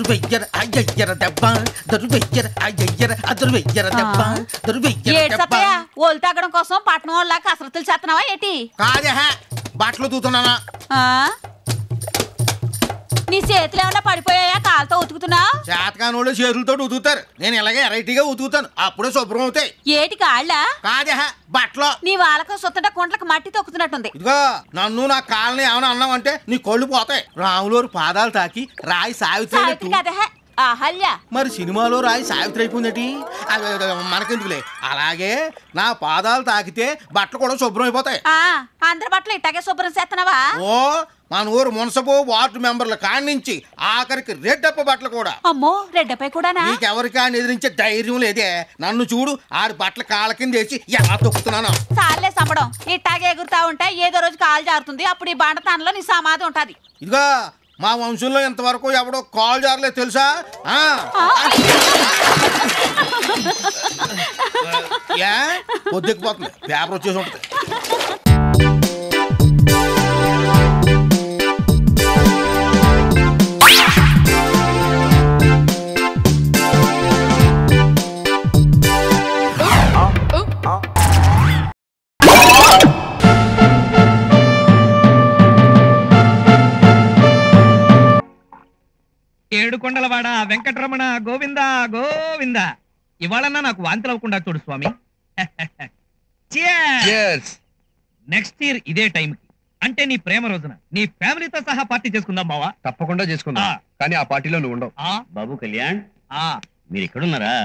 వెయ్యర అయ్యయ్యర దెబ్బ దరు వెయ్యర అయ్యయ్యర అదరు వెయ్యర దెబ్బ దరు వెయ్యర దెబ్బ. ఓలు తాగడం కోసం పట్నం వాళ్ళ కసరత్తులు చేస్తున్నావా ఏంటి? కాదే బట్టలు తూతున్నానా? నీ చేతులు ఏమన్నా పడిపోయాయా? కాలుతో ఉతుకుతున్నావు? చేతకానోళ్ళు చేతులతో ఉతుకుతారు, నేను ఇలాగే వెరైటీగా ఉతుకుతాను, అప్పుడే శుభ్రం అవుతాయి. ఏటి కాళ్ళ? కాదే బట్టలు. నీ వాళ్ళకు సుత్తట కుంట్లకు మట్టి తొక్కుతున్నట్టుంది. ఇదిగో నన్ను నా కాళ్ళని ఏమైనా అన్నావంటే నీ కళ్ళు పోతాయి. రాములోరు పాదాలు తాకి రాయి సావిత్రి కదే అహల్య. మరి సినిమాలో రాయి సావిత్రి అయిపోయిందటి, మనకెందుకులే. అలాగే నా పాదాలు తాకితే బట్టలు కూడా శుభ్రం అయిపోతాయి. అందరి బట్టలు ఇట్టాగే శుభ్రం చేస్తున్నావా? ఓ మన ఊరు మున్సబు వార్డు మెంబర్ల కాడి నుంచి ఆఖరికి రెడ్డప్ప బట్టలు కూడా. అమ్మో రెడ్డపై కూడానా? నీకెవరికా ఎదిరించే ధైర్యం లేదే. నన్ను చూడు, ఆడి బట్టల కాళ్ళ కింద వేసి ఎలా తొక్కుతున్నాను. చాలే సంబడం, ఇట్టాగే ఎగురుతా ఉంటే ఏదో రోజు కాలు జారుతుంది, అప్పుడు ఈ బండతానంలో నీ సమాధి ఉంటది. ఇదిగో మా వంశంలో ఇంతవరకు ఎవడో కాల్ జారలేదు తెలుసా? పొద్దుకుపోతుంది, పేపర్ వచ్చేసి ఉంటుంది. ఏడుకొండలవాడ వెంకటరమణ గోవింద గోవింద. ఇవాళన్నా నాకు వాంతులు అవ్వకుండా చూడు స్వామి. నెక్స్ట్ ఇయర్ ఇదే టైంకి, అంటే నీ ప్రేమ రోజున నీ ఫ్యామిలీతో సహా పార్టీ చేసుకుందాం బావా. తప్పకుండా చేసుకుందాం, కానీ ఆ పార్టీలో నువ్వు ఉండవు. బాబు కళ్యాణ్, మీరు ఎక్కడున్నారా?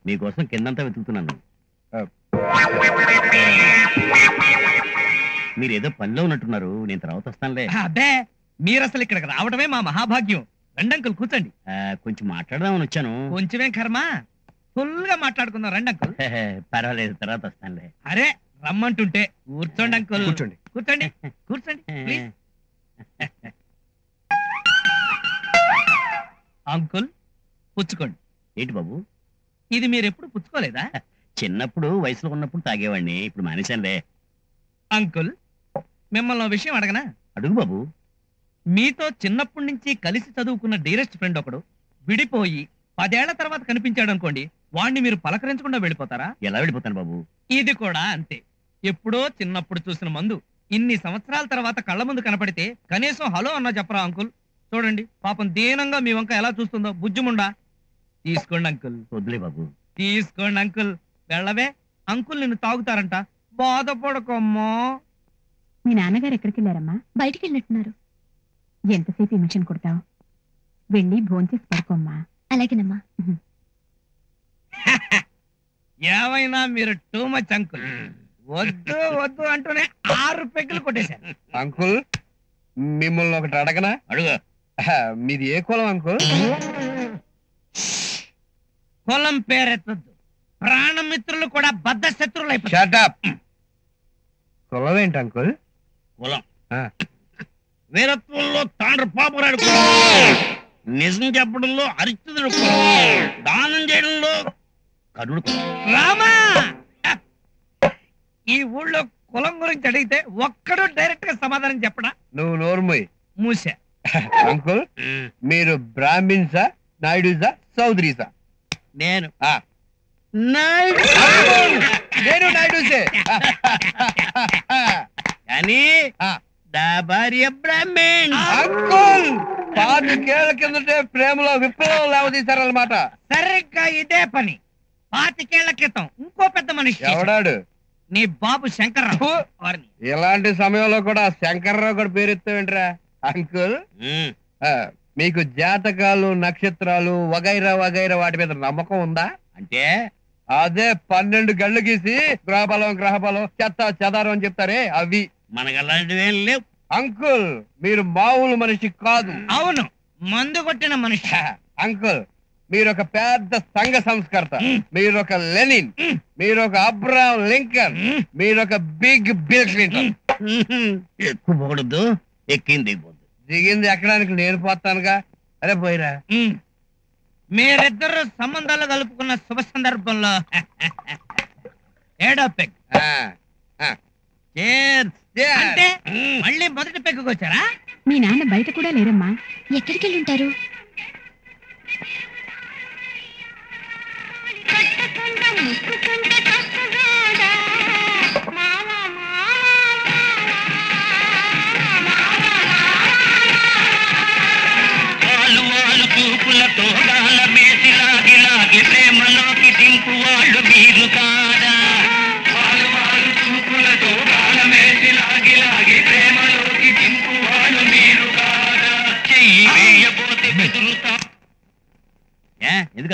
మీకోసం కిందంతా వెతుకుతున్నాను. మీరేదో పనిలో ఉన్నట్టున్నారు, నేను తర్వాత వస్తానులే. అబ్బే, మీరు అసలు ఇక్కడికి రావడమే మా మహాభాగ్యం. రెండంకుల్ కూర్చోండి. కొంచెం మాట్లాడదామని వచ్చాను. కొంచెమే కర్మ, ఫుల్ గా మాట్లాడుకుందాం. రెండంకుల్. పర్వాలేదు, తర్వాత వస్తానులే. అరే రమ్మంటుంటే కూర్చోండి అంకుల్. కూర్చోండి కూర్చోండి కూర్చోండి ప్లీజ్. అంకుల్ పుచ్చుకోండి. ఏంటి బాబు ఇది మీరు ఎప్పుడు పుచ్చుకోలేదా? చిన్నప్పుడు వయసులో ఉన్నప్పుడు తాగేవాడిని, ఇప్పుడు మానేశానులే. అంకుల్ మిమ్మల్ని విషయం అడగనా? అడుగు బాబు. మీతో చిన్నప్పటి నుంచి కలిసి చదువుకున్న డీరెస్ట్ ఫ్రెండ్ ఒకడు విడిపోయి 10 ఏళ్ల తర్వాత కనిపించాడు అనుకోండి, వాణ్ణి మీరు పలకరించకుండా వెళ్ళిపోతారా? ఎలా వెళ్ళిపోతాను బాబు? ఇది కూడా అంతే. ఎప్పుడో చిన్నప్పుడు చూసిన మందు ఇన్ని సంవత్సరాల తర్వాత కళ్ళ ముందు కనపడితే కనీసం హలో అన్నా చెప్పరా అంకుల్? చూడండి పాపం దీనంగా మీ వంక ఎలా చూస్తుందో, బుజ్జుముండా. తీసుకోండి అంకుల్. వద్దులే బాబు. తీసుకోండి అంకుల్. వెళ్ళవే, అంకుల్ నిన్ను తాగుతారంట, బాధపడకమ్మా. మీ నాన్నగారు ఎక్కడికి వెళ్ళారమ్మా? బయటికి వెళ్ళినట్టున్నారు. ఎంతసేపు ఈ మిషన్ కుడతావు? వెళ్ళి భోంచేసి పడుకోమ్మా. అలాగేనమ్మా. ఏమైనా మీరు టూ మచ్ అంకుల్. వద్దు వద్దు అంటూనే 6 పెగ్గులు కొట్టేశారు. అంకుల్ మిమ్మల్ని ఒకటి అడగనా? అడుగు. మీది ఏ కులం అంకుల్? కులం పేరెత్తద్దు, ప్రాణమిత్రులు కూడా బద్ధ శత్రువులు అయిపోతారు. Shut up. కులం ఏంటి అంకుల్? కులం వీరత్వంలో తాండ్ర పాపరాడు కులం, నిజం చెప్పడంలో హరిశ్చంద్రుడు కులం, దానం చేయడంలో కరుడు కులం. రామా, ఈ ఊళ్ళో కులం గురించి అడిగితే ఒక్కడు డైరెక్ట్ గా సమాధానం చెప్పడా? నువ్వు నోర్మోయ్. మూసా. అంకుల్ మీరు బ్రాహ్మిన్సా, నాయుడుసా, చౌదరీసా? నేను నేను నాయుడుసే. కానీ నా భార్య బ్రాహ్మణ్. అంకుల్ 5 ఏళ్ల కిందటే ప్రేమలో విప్లవం లేవదీశారన్నమాట. సరిగ్గా ఇదే పని 25 ఏళ్ల క్రితం ఇంకో పెద్ద మనిషి. ఎవడాడు? నీ బాబు శంకర్రావు. ఇలాంటి సమయంలో కూడా శంకర్రావు కూడా పేరెత్తావేంట్రా? అంకుల్ మీకు జాతకాలు, నక్షత్రాలు వగైరా వగైరా వాటి మీద నమ్మకం ఉందా? అంటే అదే 12 గళ్ళు గీసి గ్రహబలం చెత్త చెదారం అని చెప్తారే అవి. మనకు అలాంటివేం లేవు. అంకుల్ మీరు మామూలు మనిషి కాదు. అవును, మందు కొట్టిన మనిషి. అంకుల్ మీరు ఒక పెద్ద సంఘ సంస్కర్త, మీరు ఒక లెనిన్, మీరు ఒక అబ్రహాం లింకన్, మీరు ఒక బిగ్ బిల్ క్లింటన్. ఎక్కువ పోకూడదు, ఎక్కింది దిగిపోద్దు. దిగింది ఎక్కడానికి నేను పోతానుగా. అరే పోయిరా. మీరిద్దరు సంబంధాలు కలుపుకున్న శుభ సందర్భంలో 7వ పెగ్. అంటే మళ్ళీ మొదటి పెగ్గుకు వచ్చారా? మీ నాన్న బయట కూడా లేరమ్మా. ఎక్కడికి వెళ్ళి ఉంటారు?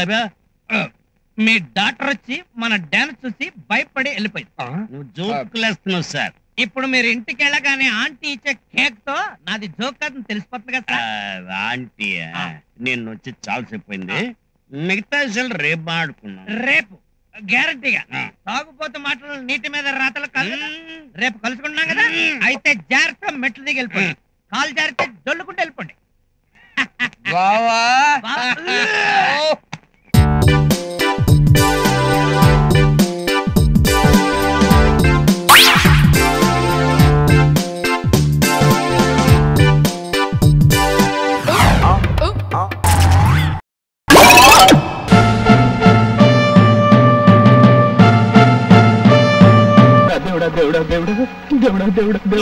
అబ్బా మీ డాక్టర్ వచ్చి మన డాన్స్ చూసి భయపడి వెళ్ళిపోయింది. నువ్వు జోకులేస్తున్నావు సార్. ఇప్పుడు మీరు ఇంటికి వెళ్ళగానే ఆంటీ ఇచ్చే కేక్ తో నాది జోక్ కాదని తెలిసిపోతుంది కదా సార్. ఆంటీ నేను వచ్చి చాలా చెప్పిపోయింది. మిగతా విషయాలు రేపు ఆడుకున్నాం. రేపు గ్యారంటీగా తాగుపోతే మాటలు నీటి మీద రాతలు కాదు. రేపు కలుసుకుంటున్నాం కదా, అయితే జాగ్రత్త మెట్లు దిగి వెళ్ళిపోండి. కాలు జారితే జొల్లుకుంటూ వెళ్ళిపోండి. బావా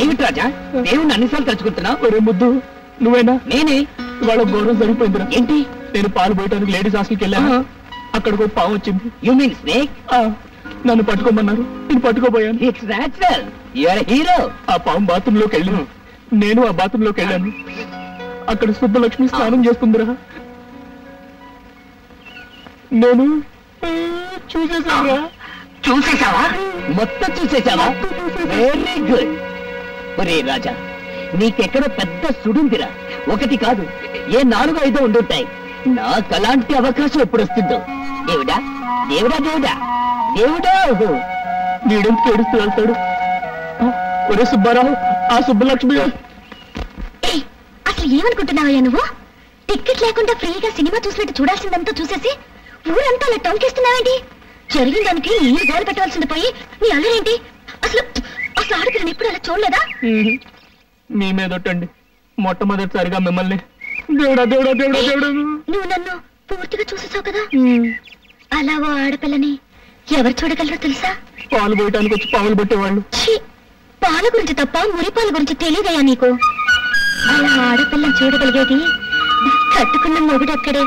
ఏమిటి రాజా దేవుణ్ణి అన్నిసార్లు తలుచుకుంటున్నావు? ఒరే ముద్దు, నువ్వేనా? నేనే. వాళ్ళ గౌరవం సరిపోయిందిరా. ఏంటి? నేను పాలు పోయడానికి లేడీస్ హాస్టల్కి వెళ్ళాను. అక్కడికి ఒక పాము వచ్చింది. You mean snake? నన్ను పట్టుకోమన్నారు, నేను పట్టుకోపోయాను. It's natural, you are hero. ఆ పాము బాత్రూమ్ లోకి వెళ్ళాను, నేను ఆ బాత్రూమ్ లోకి వెళ్ళాను. అక్కడ సుబ్బలక్ష్మి స్నానం చేస్తుందిరా. నేను చూసేసానురా. చూసేసావా? మొత్తం చూసేసావా? Very good. ఒరే రాజా, నీకెక్కడో పెద్ద సుడుందిరా. ఒకటి కాదు, ఏ 4-5 ఉండుంటాయి. నాకు అలాంటి అవకాశం ఎప్పుడు వస్తుందో. దేవుడా దేవుడా దేవుడా దేవుడా. నీడెందుకు ఏడుస్తూ వెళ్తాడు? ఒరే సుబ్బారావు, ఆ సుబ్బలక్ష్మి. అసలు ఏమనుకుంటున్నావయ్యా నువ్వు? టికెట్ లేకుండా ఫ్రీగా సినిమా చూసినట్టు చూడాల్సిందంతా చూసేసి ఊరంతా అలా టొంకేస్తున్నావేంటి? జరిగిన దానికి నీళ్ళు గోలు పెట్టవలసింది పోయి నీ అల్లరేంటి? అసలు అసలు ఆడపిల్లని ఎప్పుడు అలా చూడలేదా? మీ మీదొట్టండి, మొట్టమొదటిసారిగా మిమ్మల్ని. దేవుడా దేవుడా దేవుడా దేవుడా. నువ్వు నన్ను పూర్తిగా చూసేసావు కదా. అలా ఓ ఆడపిల్లని ఎవరు చూడగలరో తెలుసా? పాలు పోయటానికి వచ్చి పావులు పెట్టేవాళ్ళు. పాల గురించి తప్ప మురిపాల గురించి తెలియదయ్యా నీకు. అలా ఆడపిల్లని చూడగలిగేది కట్టుకున్న మొగుడక్కడే.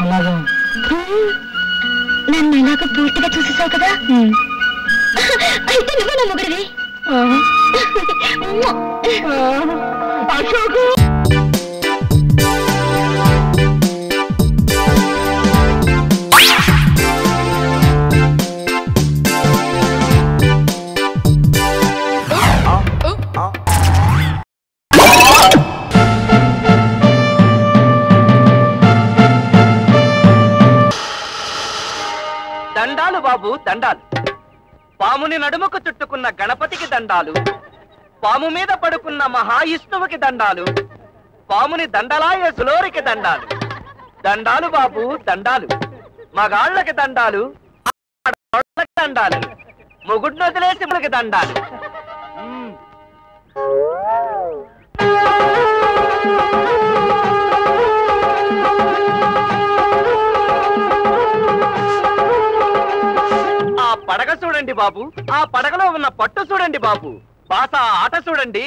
నన్ను ఎలాగో పూర్తిగా చూసేసావు కదా, అయితే నువ్వు నా మొగుడివి. అశోకు, దండాలు బాబు దండాలు. పాముని నడుముకు చుట్టుకున్న గణపతికి దండాలు, పాము మీద పడుకున్న మహావిష్ణువుకి దండాలు, పాముని దండలాయ సులోరికి దండాలు. దండాలు బాబు దండాలు. మగాళ్ళకి దండాలు, ఆడవాళ్ళకి దండాలు, మొగుడిని వదిలేసి మనకి దండాలు. ఆ పడగ చూడండి బాబు, ఆ పడగలో ఉన్న పట్టు చూడండి బాబు, బాస ఆట చూడండి,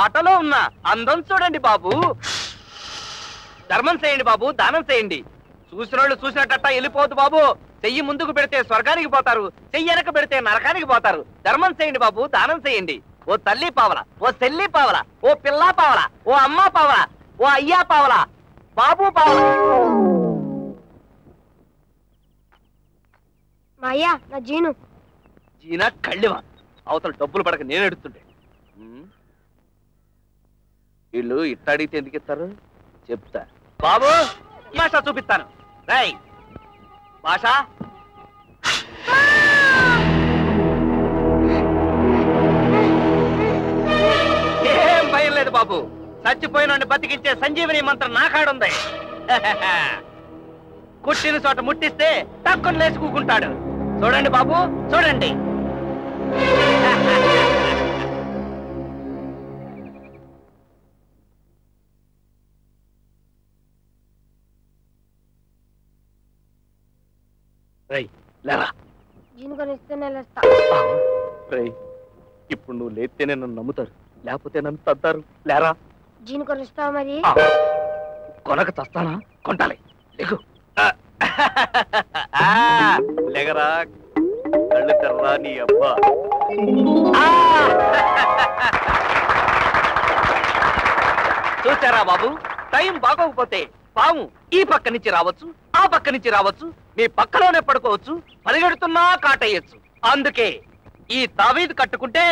ఆటలో ఉన్న అందం చూడండి బాబు. ధర్మం చేయండి బాబు, దానం చేయండి. చూసిన వాళ్ళు చూసినట్ట వెళ్ళిపోదు బాబు. చెయ్యి ముందుకు పెడితే స్వర్గానికి పోతారు, చెయ్యి వెనక పెడితే నరకానికి పోతారు. ధర్మం చేయండి బాబు, దానం చేయండి. ఓ తల్లి పావల, ఓ చెల్లి పావల, ఓ పిల్లా పావల, ఓ అమ్మ పావల, ఓ అయ్యా పావల, బాబు పావల. మాయా నా జీను. జీనా కళ్ళివా, అవతల డబ్బులు పడక నేను ఎడుతుండే. వీళ్ళు ఇట్ట అడిగితే ఎందుకు ఇస్తారు చెప్తా. బాబు భాష చూపిస్తాను. రై భాష, ఏం భయం లేదు బాబు. చచ్చిపోయిన బతికించే సంజీవని మంత్రం నా కాడుంది. కుట్టిన చోట ముట్టిస్తే తక్కువ లేచి కూకుంటాడు. చూడండి బాబు చూడండి. రై లేరా. జీను కొనిస్తేనే లేస్తా. రై ఇప్పుడు నువ్వు లేస్తేనే నన్ను నమ్ముతారు, లేకపోతే నన్ను తద్దారు. లేరా. జీను కొనిస్తావా మరి? కొనక చస్తానా? కొంటాలి. లేకు. లేగరా, కళ్ళు కర్రా నీ అబ్బా. చూసారా బాబు, టైం బాగోకపోతే పాము ఈ పక్క నుంచి రావచ్చు, ఆ పక్క నుంచి రావచ్చు, మీ పక్కలోనే పడుకోవచ్చు, పరిగెడుతున్నా కాటేయచ్చు. అందుకే ఈ తావీదు కట్టుకుంటే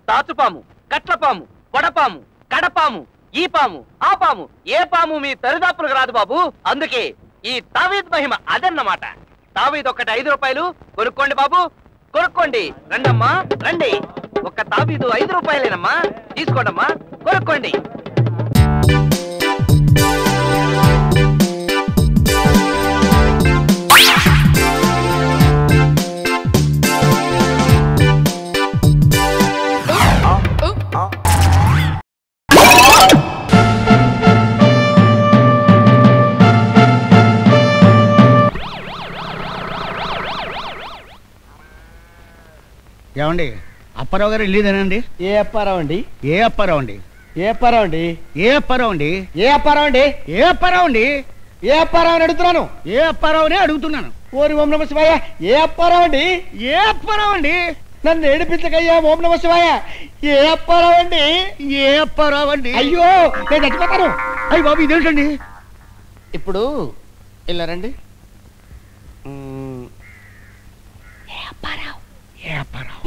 తాచుపాము, కట్లపాము, వడపాము, కడపాము, ఈ పాము, ఆ పాము, ఏ పాము మీ దరిదాపులకు రాదు బాబు. అందుకే ఈ తావీద్ మహిమ అదన్నమాట. తావీద్ ఒకటి 5 రూపాయలు. కొనుక్కోండి బాబు, కొనుక్కోండి. రండమ్మా రండి. ఒక్క తావీదు 5 రూపాయలేనమ్మా. తీసుకోండమ్మా, కొనుక్కోండి. ఏమండి, అప్పారావు గారు వెళ్ళేదేనండి? ఏ అప్పారావు అండి? ఏ అప్పారావు అండి? ఏ అప్పారావు అండి? ఏ అప్పారావు అండి? ఏ అప్పారావు అండి? ఏ అప్పారావు అండి? ఏ అప్పారావు అని అడుగుతున్నాను. ఏ అప్పారావునే అడుగుతున్నాను. ఓరి ఓం నమ శివాయ. ఏ అప్పారావు అండి? ఏ అప్పారావు అండి? నన్ను ఏడిపించకయ్యా. ఓం నమ శివాయ. ఏ అప్పారావు అండి? ఏ అప్పారావు అండి? అయ్యో నేను చచ్చిపోతాను. అయ్యి బాబు, ఇదేంటండి? ఇప్పుడు వెళ్ళారండి.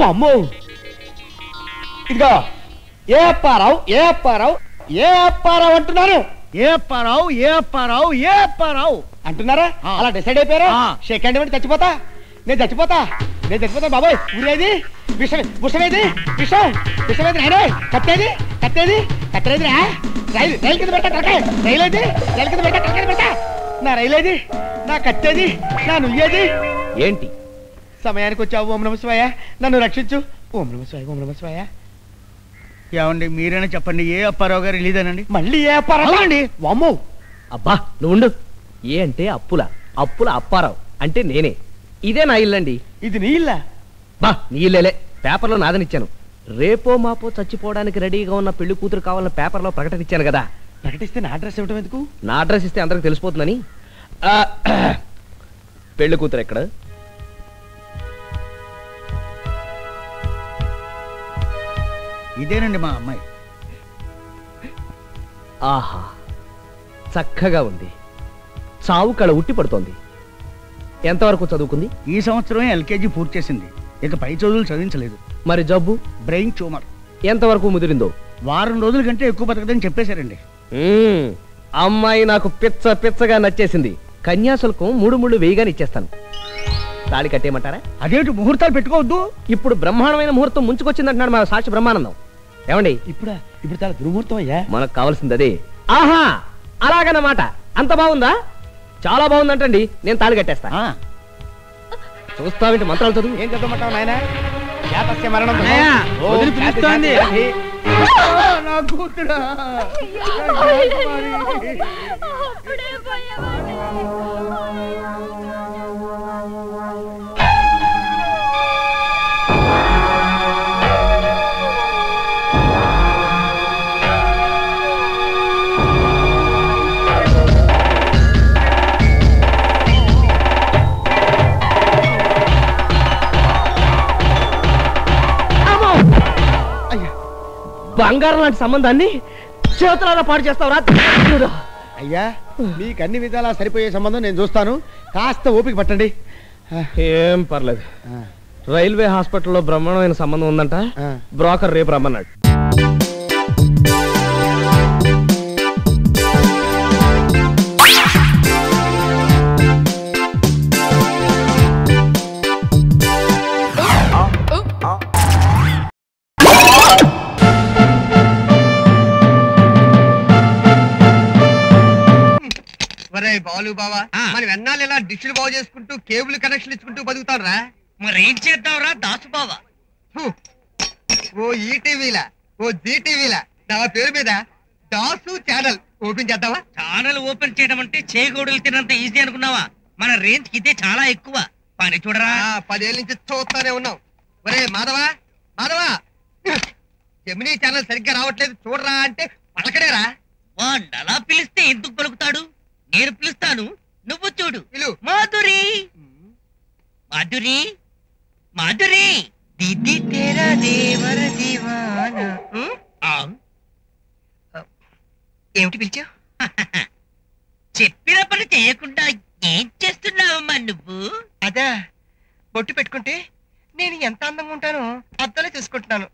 అమ్మో, ఇదిగో ఏ అప్పారావు, ఏ అప్పారావు, ఏ అప్పారావు అంటున్నాను. ఏ అప్పారావు, ఏ అప్పారావు, ఏ అప్పారావు అంటున్నారా? అలా డిసైడ్ అయిపోయారా? సెకండ్ ఇవ్వండి, చచ్చిపోతా. నేను చచ్చిపోతా బాబాయ్. ఊరేది విషం, విషమేది విషం, విషమేది నాయన. కత్తేది కత్తేది కత్తేది రా. రైలు కింద పెడతా తలకాయ. రైలు ఏది? రైలు కింద పెడతా తలకాయ పెడతా. నా రైలు ఏది? నా కత్తేది? నా నుయ్యేది? ఏంటి సమయానికి వచ్చావు. ఓం నమ శివాయ, నన్ను రక్షించు. ఓం నమ శివాయ, ఓం నమ శివాయ. ఏమండి, మీరైనా చెప్పండి. ఏ అప్పారావు గారు వెళ్ళేదేనండి? మళ్ళీ ఏ అప్పారావు అండి? వామ్మో. అబ్బా నువ్వు ఉండు. ఏ అంటే అప్పుల అప్పారావు అంటే నేనే. ఇదే నా ఇల్లండి. ఇది నీ ఇల్లా? బా నీ ఇల్లేలే. పేపర్లో నాదనిచ్చాను. రేపో మాపో చచ్చిపోవడానికి రెడీగా ఉన్న పెళ్లి కూతురు కావాలని పేపర్లో ప్రకటన ఇచ్చాను కదా. ప్రకటిస్తే నా అడ్రస్ ఇవ్వటం ఎందుకు? నా అడ్రస్ ఇస్తే అందరికి తెలిసిపోతుందని. పెళ్లి కూతురు ఎక్కడ? ఇదేనండి మా అమ్మాయి. ఆహా చక్కగా ఉంది. చావు కళ ఉట్టి పడుతోంది. ఎంతవరకు చదువుకుంది? ఈ సంవత్సరం ఎల్కేజీ పూర్తి చేసింది. ఇక పై చదువులు చదివించలేదు. మరి జబ్బు? Brain tumour. ఎంతవరకు ముదిరిందో? వారం రోజుల కంటే ఎక్కువ బతకదని చెప్పేశారండి. అమ్మాయి నాకు పిచ్చగా నచ్చేసింది. కన్యాశుల్కం 3 వేయగానే ఇచ్చేస్తాను. తాళి కట్టేయమంటారా? అదేంటి, ముహూర్తాలు పెట్టుకోవద్దు? ఇప్పుడు బ్రహ్మాండమైన ముహూర్తం ముంచుకొచ్చిందంటున్నాడు మా సాక్షి బ్రహ్మానందం. ఏమండి, ఇప్పుడు చాలా దుర్ముహూర్తం అయ్యా. మనకు కావాల్సింది అదే. ఆహా అలాగన్నమాట. అంత బాగుందా? చాలా బాగుందంటండి. నేను తాళి కట్టేస్తా. చూస్తావేంటి? మంత్రాలు చదువు. ఏం చదవమంటావు నాయన? జాతస్య మరణం. వదిలి పిలుస్తోంది. నా కూతురా. బంగారం లాంటి సంబంధాన్ని చేతులారా పాడు చేస్తావురా? అయ్యా, మీకు అన్ని విధాలా సరిపోయే సంబంధం నేను చూస్తాను. కాస్త ఓపిక పట్టండి. ఏం పర్లేదు. రైల్వే హాస్పిటల్లో బ్రహ్మాండమైన సంబంధం ఉందంట. బ్రోకర్ రేపు రమ్మన్నాడు. బాలు బావా, మనం ఎన్నాళ్ళు ఇలా డిష్లు బాగు చేసుకుంటూ కేబుల్ కనెక్షన్ ఇచ్చుకుంటూ బతుకుతారా? మరి ఏం చేద్దాంరా దాసు బావా? ఓ ఈటీవీలా, ఓ జీటీవీలా నా పేరు మీద దాసు ఛానల్ ఓపెన్ చేద్దావా? ఛానల్ ఓపెన్ చేయడం అంటే చేగోడులు తినంత ఈజీ అనుకున్నావా? మన రేంజ్ కి ఇదే చాలా ఎక్కువ. పని చూడరా. 10 ఏళ్ళ నుంచి చూస్తానే ఉన్నాం. ఒరే మాధవా, జమినీ ఛానల్ సరిగ్గా రావట్లేదు చూడరా అంటే పలకడేరా. వాడు అలా పిలిస్తే ఎందుకు పలుకుతాడు? నేను పిలుస్తాను, నువ్వు చూడు. మాధురి మాధురి మాధురి దీది తేరా దేవర దీవానా. ఏమిటి పిలిచావు? చెప్పిన పని చేయకుండా ఏం చేస్తున్నావమ్మా నువ్వు? అదే బొట్టు పెట్టుకుంటే నేను ఎంత అందంగా ఉంటానో అద్దలే చూసుకుంటున్నాను.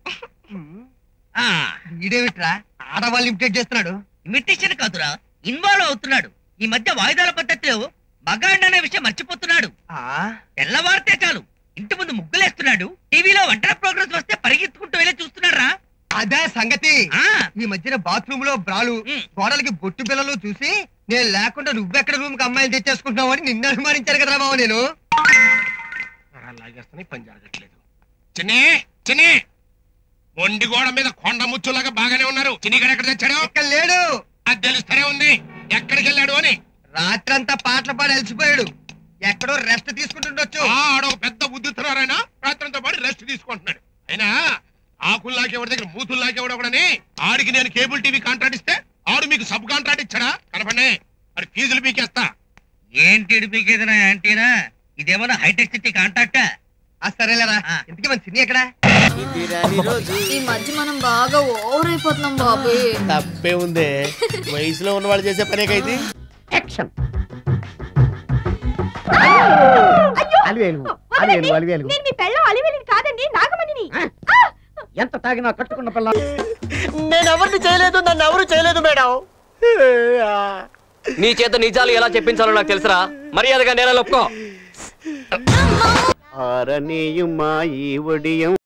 వీడేమిట్రా ఆడవాళ్ళు ఇమిటేట్ చేస్తున్నాడు? ఇమిటేషన్ కాదురా, ఇన్వాల్వ్ అవుతున్నాడు. ఈ మధ్య వాయిదాల పద్ధతిలో మగాండనే విషయం మర్చిపోతున్నాడు. తెల్లవారితే చాలు ఇంటి ముందు ముగ్గులేస్తున్నాడు. టీవీలో వంటల ప్రోగ్రెస్ వస్తే పరిగెత్తుకుంటూ వెళ్ళి చూస్తున్నాడు రా. అదే సంగతి. ఈ మధ్యన బాత్రూమ్ లో బ్రాలు గోడలకి బొట్టు పిల్లలు చూసి నేను లేకుండా నువ్వెక్కడ రూమ్ కి అమ్మాయిలు తెచ్చేసుకుంటున్నావు అని నిన్ను అనుమానించారు కదా బాబు. నేను లాగేస్తాను, పని జరగట్లేదు. చిన్ని చిన్ని మొండి గోడ మీద కొండ ముచ్చులాగా బాగానే ఉన్నారు. చిన్నిగడ ఎక్కడ తెచ్చాడు? ఇక్కడ లేడు. అది తెలుస్తూనే ఉంది ఎక్కడికి వెళ్ళాడు అని. రాత్రంతా పాటలు పాడి అలసిపోయాడు. ఎక్కడో రెస్ట్ తీసుకుంటుండొచ్చు. ఆడొక పెద్ద బుద్ధిస్తున్నారైనా రాత్రంతో పాటు రెస్ట్ తీసుకుంటున్నాడు. అయినా ఆకుల్లాకేవాడి దగ్గర మూతుల్లాకేవాడని ఆడికి నేను కేబుల్ టీవీ కాంట్రాక్ట్ ఇస్తే ఆడు మీకు సబ్ కాంట్రాక్ట్ ఇచ్చాడా? కనపడే అది ఫీజులు పీకేస్తా. ఏంటి పీకేదినా యాంటీనా? ఇదేమన్నా హైటెక్ సిటీ కాంట్రాక్టా? సరేలేరా, ఇంతకీ మన సినీ ఎక్కడ? ఈ మధ్య మనం బాగా ఓవర్ అయిపోతున్నాం బాబు. తప్పే ఉందే, వయసులో ఉన్నవాళ్ళు చేసే పనేకైతే. యాక్షన్. నేను మీ పెళ్ళం అలివేలిని కాదండి, నాగమణిని. ఎంత తాగినా కట్టుకున్న పిల్ల. నేను ఎవరిని చేయలేదు, నన్ను ఎవరు చేయలేదు మేడం. నీ చేత నిజాలు ఎలా చెప్పించాలో నాకు తెలుసురా. మర్యాదగా నేల ఒప్పుకో. ఆరనీయుమా ఈ ఒడియం